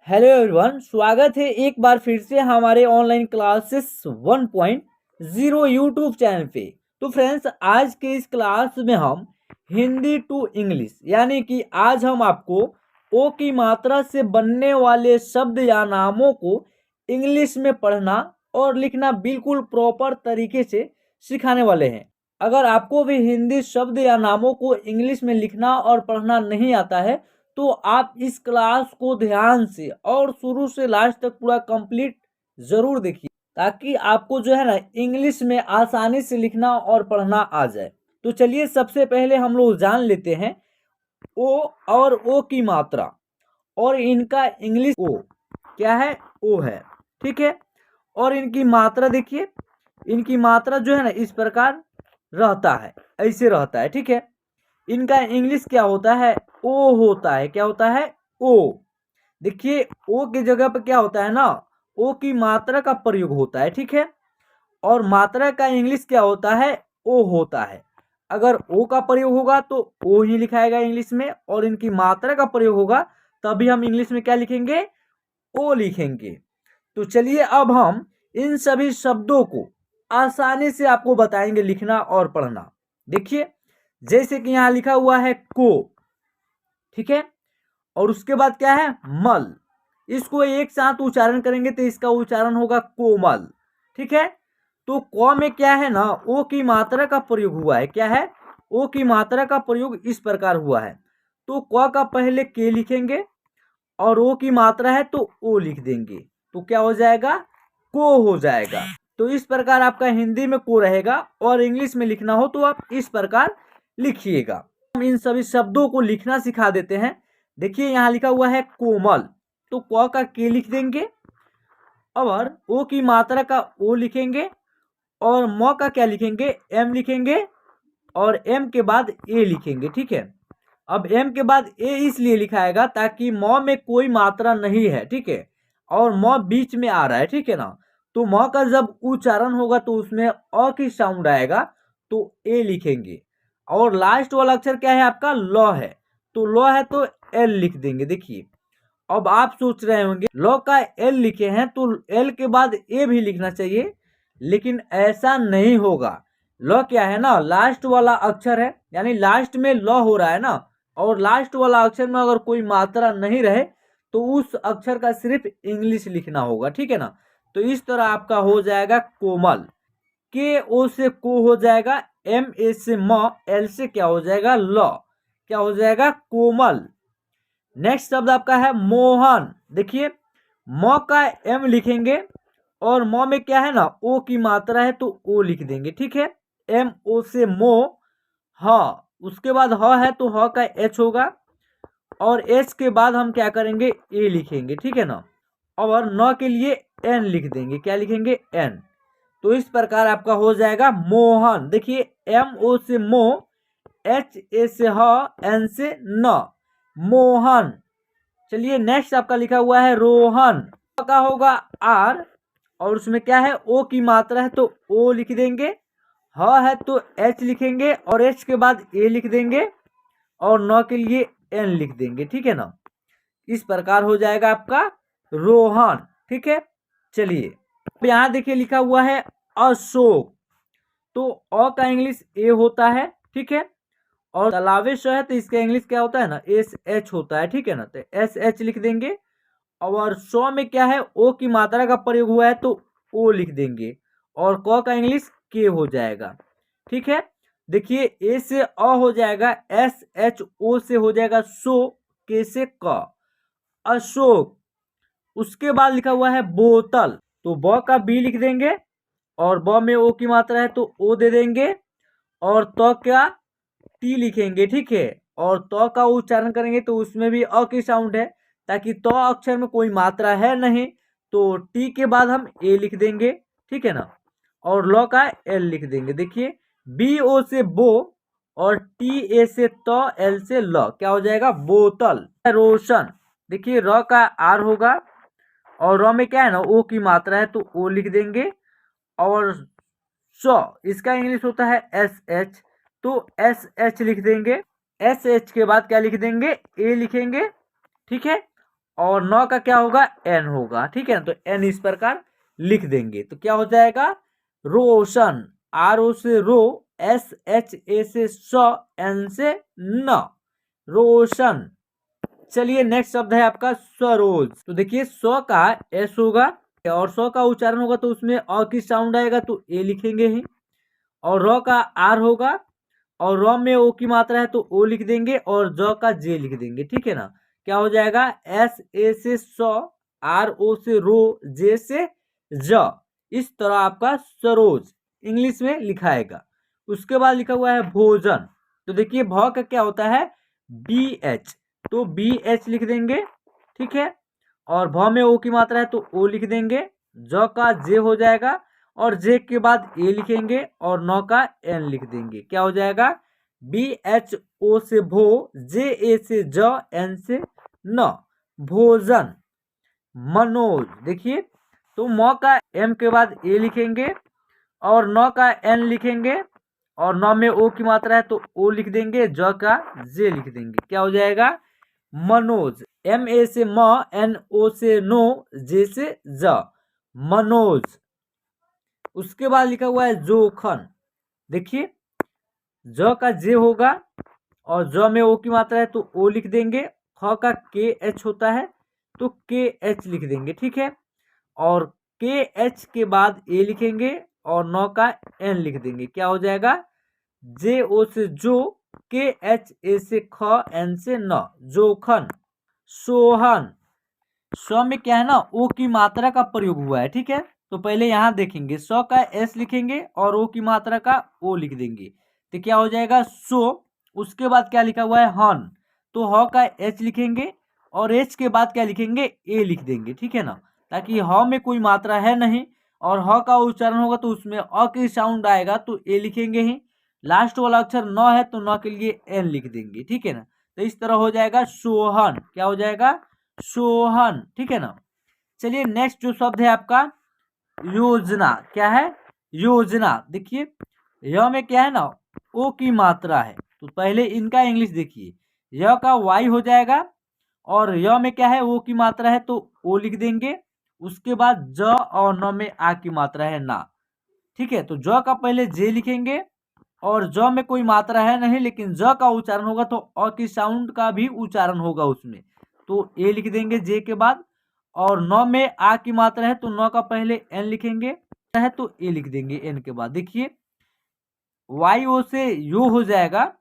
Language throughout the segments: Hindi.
हेलो एवरीवन, स्वागत है एक बार फिर से हमारे ऑनलाइन क्लासेस 1.0 यूट्यूब चैनल पे। तो फ्रेंड्स, आज के इस क्लास में हम हिंदी टू इंग्लिश यानी कि आज हम आपको ओ की मात्रा से बनने वाले शब्द या नामों को इंग्लिश में पढ़ना और लिखना बिल्कुल प्रॉपर तरीके से सिखाने वाले हैं। अगर आपको भी हिंदी शब्द या नामों को इंग्लिश में लिखना और पढ़ना नहीं आता है तो आप इस क्लास को ध्यान से और शुरू से लास्ट तक पूरा कंप्लीट जरूर देखिए, ताकि आपको जो है ना इंग्लिश में आसानी से लिखना और पढ़ना आ जाए। तो चलिए सबसे पहले हम लोग जान लेते हैं ओ और ओ की मात्रा और इनका इंग्लिश ओ क्या है, ओ है, ठीक है। और इनकी मात्रा देखिए, इनकी मात्रा जो है ना इस प्रकार रहता है, ऐसे रहता है, ठीक है। इनका इंग्लिश क्या होता है, ओ होता है। क्या होता है, ओ। देखिए ओ की जगह पर क्या होता है ना, ओ की मात्रा का प्रयोग होता है, ठीक है। और मात्रा का इंग्लिश क्या होता है, ओ होता है। अगर ओ का प्रयोग होगा तो ओ ही लिखाएगा इंग्लिश में, और इनकी मात्रा का प्रयोग होगा तभी हम इंग्लिश में क्या लिखेंगे, ओ लिखेंगे। तो चलिए अब हम इन सभी शब्दों को आसानी से आपको बताएंगे लिखना और पढ़ना। देखिए जैसे कि यहाँ लिखा हुआ है को, ठीक है। और उसके बाद क्या है, मल। इसको एक साथ उच्चारण करेंगे तो इसका उच्चारण होगा कोमल, ठीक है। तो क में क्या है ना, ओ की मात्रा का प्रयोग हुआ है। क्या है, ओ की मात्रा का प्रयोग इस प्रकार हुआ है। तो क का पहले के लिखेंगे और ओ की मात्रा है तो ओ लिख देंगे, तो क्या हो जाएगा, को हो जाएगा। तो इस प्रकार आपका हिंदी में को रहेगा और इंग्लिश में लिखना हो तो आप इस प्रकार लिखिएगा। हम इन सभी शब्दों को लिखना सिखा देते हैं। देखिए यहाँ लिखा हुआ है कोमल, तो क का के लिख देंगे और ओ की मात्रा का ओ लिखेंगे और म का क्या लिखेंगे, एम लिखेंगे और एम के बाद ए लिखेंगे, ठीक है। अब एम के बाद ए इसलिए लिखाएगा ताकि म में कोई मात्रा नहीं है, ठीक है, और म बीच में आ रहा है, ठीक है ना। तो म का जब उच्चारण होगा तो उसमें अ की साउंड आएगा तो ए लिखेंगे। और लास्ट वाला अक्षर क्या है आपका, ल है, तो ल है तो एल लिख देंगे। देखिए अब आप सोच रहे होंगे ल का एल लिखे हैं तो एल के बाद ए भी लिखना चाहिए, लेकिन ऐसा नहीं होगा। ल क्या है ना, लास्ट वाला अक्षर है, यानी लास्ट में ल हो रहा है ना, और लास्ट वाला अक्षर में अगर कोई मात्रा नहीं रहे तो उस अक्षर का सिर्फ इंग्लिश लिखना होगा, ठीक है ना। तो इस तरह आपका हो जाएगा कोमल, के ओ से को हो जाएगा, एम ए से म, एल से क्या हो जाएगा, ल, क्या हो जाएगा, कोमल। नेक्स्ट शब्द आपका है मोहन। देखिए म का एम लिखेंगे और म में क्या है ना, ओ की मात्रा है तो ओ लिख देंगे, ठीक है। एम ओ से मो, ह, उसके बाद ह है तो ह का एच होगा और एच के बाद हम क्या करेंगे, ए लिखेंगे, ठीक है ना। और न के लिए एन लिख देंगे। क्या लिखेंगे, एन। तो इस प्रकार आपका हो जाएगा मोहन। देखिए एम ओ से मो, एच ए से ह, एन से न, मोहन। चलिए नेक्स्ट आपका लिखा हुआ है रोहन, का होगा आर और उसमें क्या है, ओ की मात्रा है तो ओ लिख देंगे, ह है तो एच लिखेंगे और एच के बाद ए लिख देंगे और न के लिए एन लिख देंगे, ठीक है ना। इस प्रकार हो जाएगा आपका रोहन, ठीक है। चलिए अब यहाँ देखिए लिखा हुआ है अशोक, तो अ का इंग्लिश ए होता है, ठीक है। और तालावेश है तो इसका इंग्लिश क्या होता है ना, एस एच होता है, ठीक है ना। तो एस एच लिख देंगे और सौ में क्या है, ओ की मात्रा का प्रयोग हुआ है तो ओ लिख देंगे और क का इंग्लिश के हो जाएगा, ठीक है। देखिए ए से अ हो जाएगा, एस एच ओ से हो जाएगा सो, के से क, अशोक। उसके बाद लिखा हुआ है बोतल, तो ब का बी लिख देंगे और ब में ओ की मात्रा है तो ओ दे देंगे और त का टी लिखेंगे, ठीक है। और त का उच्चारण करेंगे तो उसमें भी अ की साउंड है, ताकि त अक्षर में कोई मात्रा है नहीं तो टी के बाद हम ए लिख देंगे, ठीक है ना। और ल का एल लिख देंगे। देखिए बी ओ से बो और टी ए से त, एल से ल, क्या हो जाएगा, बोतल। रोशन, देखिए र का आर होगा और र में क्या है ना, ओ की मात्रा है तो ओ लिख देंगे और सौ, इसका इंग्लिश होता है एस एच, तो एस एच लिख देंगे। एस एच के बाद क्या लिख देंगे, ए लिखेंगे, ठीक है। और नौ का क्या होगा, एन होगा, ठीक है। तो एन इस प्रकार लिख देंगे। तो क्या हो जाएगा, रोशन, आर ओ से रो, एस एच ए से स, एन से न, रोशन। चलिए नेक्स्ट शब्द है आपका सरोज। तो देखिए स्व का एस होगा और स्व का उच्चारण होगा तो उसमें अ की साउंड आएगा तो ए लिखेंगे ही, और र का आर होगा और र में ओ की मात्रा है तो ओ लिख देंगे और ज का जे लिख देंगे, ठीक है ना। क्या हो जाएगा, एस ए से स, आर ओ से रो, जे से ज, इस तरह आपका सरोज इंग्लिश में लिखाएगा। उसके बाद लिखा हुआ है भोजन। तो देखिए भ का क्या होता है, बी एच, तो बी एच लिख देंगे, ठीक है। और भ में ओ की मात्रा है तो ओ लिख देंगे, ज का जे हो जाएगा और जे के बाद ए लिखेंगे और नौ का एन लिख देंगे। क्या हो जाएगा, बी एच ओ से भो, जे ए से ज, एन से न, भोजन। मनोज, देखिए तो म का एम के बाद ए लिखेंगे और नौ का एन लिखेंगे और नौ में ओ की मात्रा है तो ओ लिख देंगे, ज का जे लिख देंगे। क्या हो जाएगा, मनोज, एम ए से म, एन ओ से नो, जे से ज, मनोज। उसके बाद लिखा हुआ है जोखन। देखिए ज का जे होगा और ज में ओ की मात्रा है तो ओ लिख देंगे, ख का के एच होता है तो के एच लिख देंगे, ठीक है। और के एच के बाद ए लिखेंगे और नौ का एन लिख देंगे। क्या हो जाएगा, जे ओ से जो, के एच ए से ख, एन से न, जोखन। सोहन, स्व में क्या है ना, ओ की मात्रा का प्रयोग हुआ है, ठीक है। तो पहले यहाँ देखेंगे, स्व का एस लिखेंगे और ओ की मात्रा का ओ लिख देंगे। तो क्या हो जाएगा, सो। उसके बाद क्या लिखा हुआ है, हन, तो ह का एच लिखेंगे और एच के बाद क्या लिखेंगे, ए लिख देंगे, ठीक है ना। ताकि ह में कोई मात्रा है नहीं और ह का उच्चारण होगा तो उसमें अ की साउंड आएगा तो ए लिखेंगे ही। लास्ट वाला अक्षर न है तो न के लिए एन लिख देंगे, ठीक है ना। तो इस तरह हो जाएगा सोहन। क्या हो जाएगा, सोहन, ठीक है ना। चलिए नेक्स्ट जो शब्द है आपका योजना। क्या है, योजना। देखिए य में क्या है ना, ओ की मात्रा है तो पहले इनका इंग्लिश देखिए, य का वाई हो जाएगा और य में क्या है, ओ की मात्रा है तो ओ लिख देंगे। उसके बाद ज और न में आ की मात्रा है ना, ठीक है। तो ज का पहले जे लिखेंगे और ज में कोई मात्रा है नहीं लेकिन ज का उच्चारण होगा तो अ की साउंड का भी उच्चारण होगा उसमें, तो ए लिख देंगे जे के बाद। और न में आ की मात्रा है तो न का पहले एन लिखेंगे है तो ए लिख देंगे एन के बाद। देखिए वाई ओ से यो हो जाएगा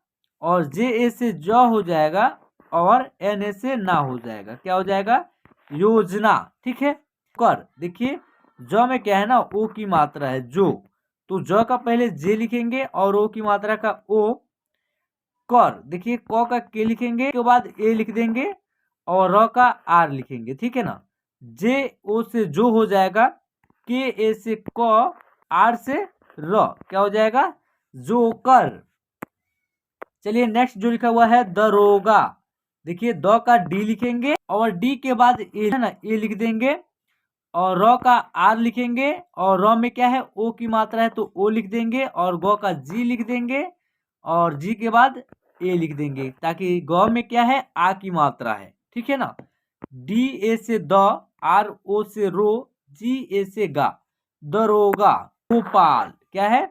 और जे ए से ज हो जाएगा और एन ए से ना हो जाएगा। क्या हो जाएगा, योजना, ठीक है। कर, देखिए ज में क्या है ना, ओ की मात्रा है जो, तो ज का पहले जे लिखेंगे और ओ की मात्रा का ओ। कर, देखिए क का के लिखेंगे के बाद ए लिख देंगे और र का आर लिखेंगे, ठीक है ना। जे ओ से जो हो जाएगा, के ए से क, आर से र, क्या हो जाएगा, जोकर। चलिए नेक्स्ट जो लिखा हुआ है दरोगा। देखिए द का डी लिखेंगे और डी के बाद ए है ना, ए लिख देंगे और र का आर लिखेंगे और र में क्या है, ओ की मात्रा है तो ओ लिख देंगे और ग का जी लिख देंगे और जी के बाद ए लिख देंगे ताकि ग में क्या है, आ की मात्रा है, ठीक है ना। डी ए से द, आर ओ से रो, जी ए से गा, दरोगा। गोपाल, क्या है,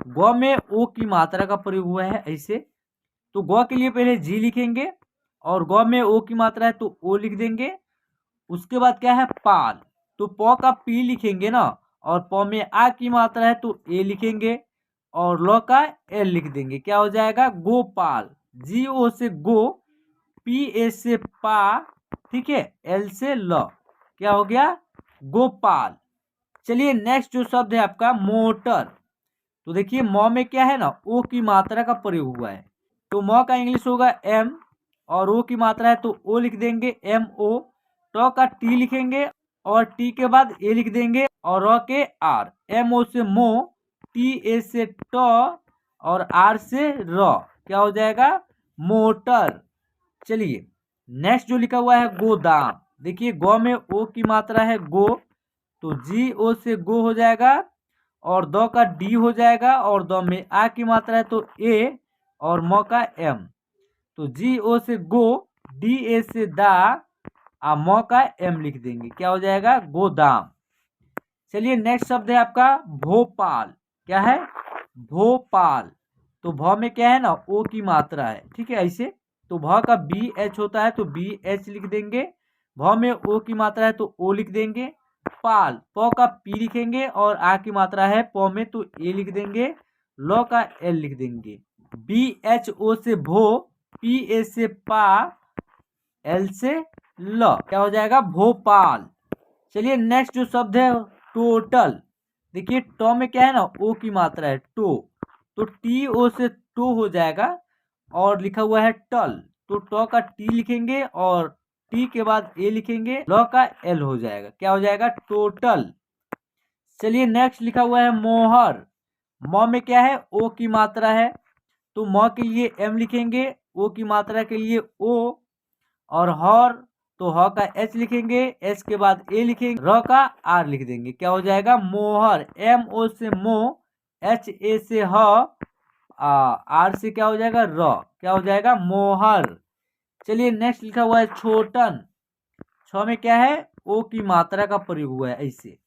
ग में ओ की मात्रा का प्रयोग हुआ है ऐसे, तो ग के लिए पहले जी लिखेंगे और ग में ओ की मात्रा है तो ओ लिख देंगे। उसके बाद क्या है, पाल, तो प का पी लिखेंगे ना और प में आ की मात्रा है तो ए लिखेंगे और ल का एल लिख देंगे। क्या हो जाएगा, गोपाल। जी ओ से गो, पी ए से पा, ठीक है, एल से ल, क्या हो गया, गोपाल। चलिए नेक्स्ट जो शब्द है आपका मोटर। तो देखिए म में क्या है ना, ओ की मात्रा का प्रयोग हुआ है तो म का इंग्लिश होगा एम और ओ की मात्रा है तो ओ लिख देंगे, एम ओ। ट का टी लिखेंगे और टी के बाद ए लिख देंगे और र के आर, एम ओ से मो, टी ए से ट और आर से र, क्या हो जाएगा, मोटर। चलिए नेक्स्ट जो लिखा हुआ है गोदाम। देखिए गो में ओ की मात्रा है गो, तो जी ओ से गो हो जाएगा और द का डी हो जाएगा और द में आ की मात्रा है तो ए और म का एम, तो जी ओ से गो, डी ए से दा, म का एम लिख देंगे, क्या हो जाएगा गोदाम। चलिए नेक्स्ट शब्द है आपका भोपाल। क्या है भोपाल। तो भ में क्या है ना ओ की मात्रा है, ठीक है ऐसे। तो भ का बी एच होता है तो बी एच लिख देंगे। भ में ओ की मात्रा है तो ओ लिख देंगे। पाल प का पी लिखेंगे और आ की मात्रा है प में तो ए लिख देंगे। ल का एल लिख देंगे। बी एच ओ से भो, पी ए से पा, एल से ल, क्या हो जाएगा भोपाल। चलिए नेक्स्ट जो शब्द है टोटल। देखिए ट में क्या है ना ओ की मात्रा है टो, तो टी ओ से टो हो जाएगा और लिखा हुआ है टल, तो ट का टी लिखेंगे और टी के बाद ए लिखेंगे, ल का एल हो जाएगा, क्या हो जाएगा टोटल। चलिए नेक्स्ट लिखा हुआ है मोहर। म में क्या है ओ की मात्रा है तो म के लिए एम लिखेंगे, ओ की मात्रा के लिए ओ, और हर तो ह का एच लिखेंगे, एच के बाद ए लिखेंगे, र का आर लिख देंगे, क्या हो जाएगा मोहर। एम ओ से मो, एच ए से ह, आर से क्या हो जाएगा र, क्या हो जाएगा मोहर। चलिए नेक्स्ट लिखा हुआ है छोटन। छ में क्या है ओ की मात्रा का प्रयोग हुआ है ऐसे,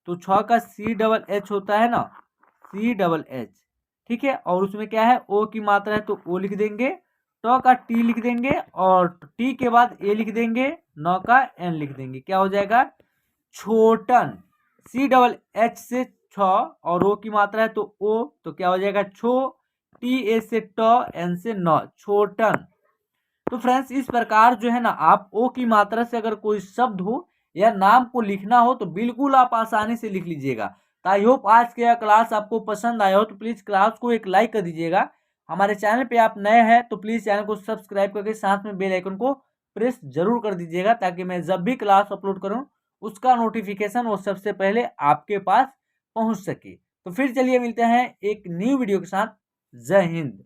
तो छ का सी डबल एच होता है ना, सी डबल एच, ठीक है। और उसमें क्या है ओ की मात्रा है तो ओ लिख देंगे, ट का टी लिख देंगे और टी के बाद ए लिख देंगे, न का एन लिख देंगे, क्या हो जाएगा छोटन। सी डबल एच से छ और ओ की मात्रा है तो ओ, तो क्या हो जाएगा छो, टी ए से ट, एन से न, छोटन। तो फ्रेंड्स इस प्रकार जो है ना आप ओ की मात्रा से अगर कोई शब्द हो या नाम को लिखना हो तो बिल्कुल आप आसानी से लिख लीजिएगा। तो आई होप आज का यह क्लास आपको पसंद आया हो, तो प्लीज क्लास को एक लाइक कर दीजिएगा। हमारे चैनल पे आप नए हैं तो प्लीज चैनल को सब्सक्राइब करके साथ में बेल आइकन को प्रेस जरूर कर दीजिएगा, ताकि मैं जब भी क्लास अपलोड करूं उसका नोटिफिकेशन वो सबसे पहले आपके पास पहुंच सके। तो फिर चलिए मिलते हैं एक न्यू वीडियो के साथ। जय हिंद।